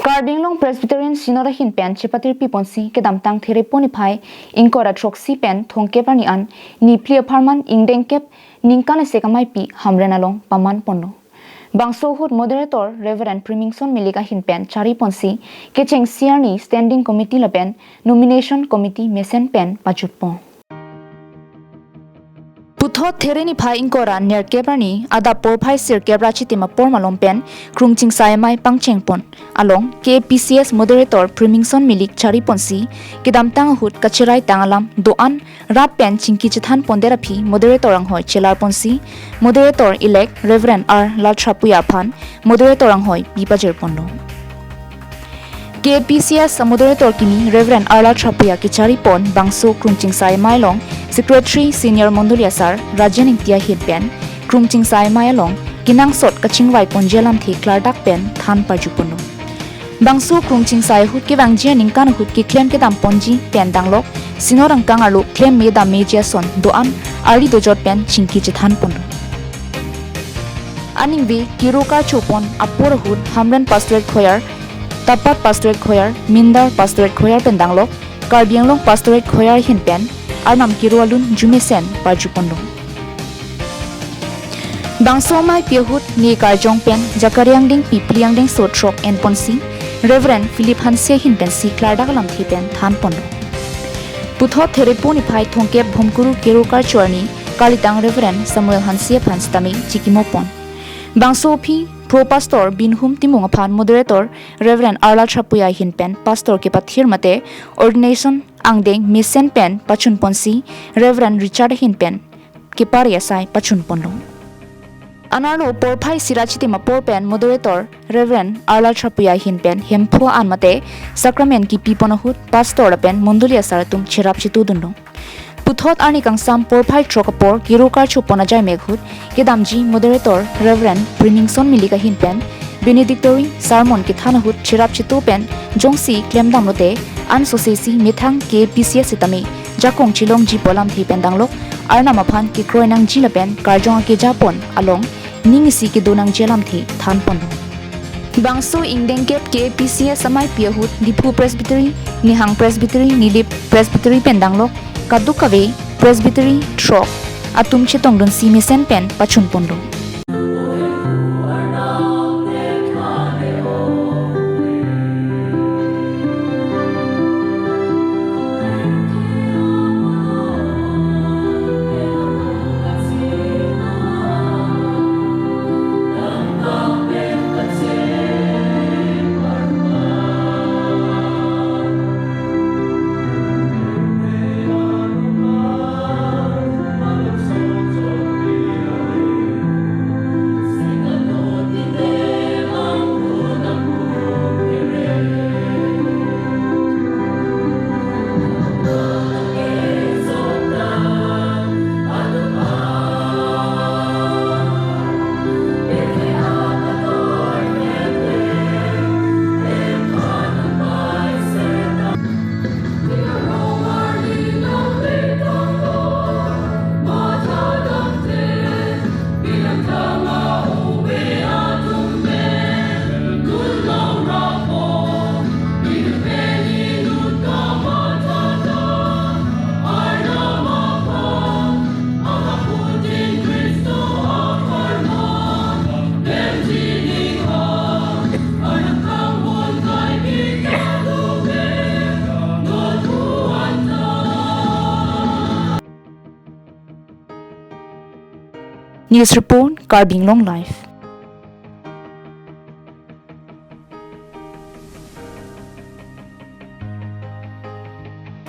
Anglong Presbyterian Synod hin pen chipatir piponsi kedam tang there ponify inkora troxy pen thongke pani an ni plia pharman Ingdeng kep Ningkan esek Ameipi hamrenalong paman pono. Bangso hut moderator Reverend Primingson Milika hin pen chari ponsi kecheng siarni standing committee lapen nomination committee mesen pen pachutpon. Puthot thereni phai inkora ner kebrani ada por phai sir kebra chitima por malom pen krungching saimai pangcheng pon along KPCS moderator Primingson Milik chari ponsi kidam tang hut kachirai tangalam doan rap pen chingki chithan pondera phi moderator ang hoi chelar ponsi moderator elect Reverend R Laltrapuya phan moderator ang hoi pipajer pondo. KPCS moderator kini Reverend Arla Trapuya kichari pon bangso krungching sai mailong secretary senior mondulia sar rajan intia hitpen krungching sai mailong kinang sot kachingwai ponjelam thi klardak pen than pajupuno bangso krungching sai hut ke wangjia ningkan hut ki claim ke dam ponji pen danglok sinorang kangalu claim me da media son doan ari dojot pen chingki chithan pono aningbi kiroka chopon apor hut hamran pastor khoyar Tapat pastorate khoyar, Mindar pastorate khoyar pendanglo, Karbi Anglong pastorate khoyar hinpen, arnam kirualun jumesen parjupondo. Bangso mai piahut ni karjong pen, Jakariangding pipliangding sotrok en ponsi, Reverend Philip Hanse hinpen si klardagalam thipen than pondo. Puthot thereponi phai thongkep bhomkuru kirokar chorni, Kalitang Reverend Samuel Hanse phanstami chikimopon. Bangso phi Pro Pastor Binhum Timung Aphan Moderator Reverend Arla Trapuya Hinpen Pastor ke pathir mate Ordination Angdeng Mesen Pen Pachun Ponsi Reverend Richard Hinpen ke pariasai Pachun Pondo Anarlo Porphai Sirachiti Mapor Pen Moderator Reverend Arla Trapuya Hinpen Hempho an mate Sacrament ki piponahut Pastor Pen Mondulia Saratum Chirap Chitudundo Puthot ani kangsam porphai trokapor kirokar chupona jai meghut kedamji moderator Reverend Primingson Milika hinpen benedictory sermon ke thanahut chirap chitu pen jongsi claim damlote an sosesi mithang KPCS sitami jakong chilong ji polam thi pen danglok arna maphan ki kroinang jila pen karjong ke japon along ningsi ke donang jelam thi than pon Bangso Ingdeng kep KPCS samai piahut Dipu Presbyterian Nihang Presbyterian Nilip Presbyterian pen danglok Kadukawe Presbyterian Trok atum chitong don si mesen pen pachun pondo. News report, Karbi Anglong Live.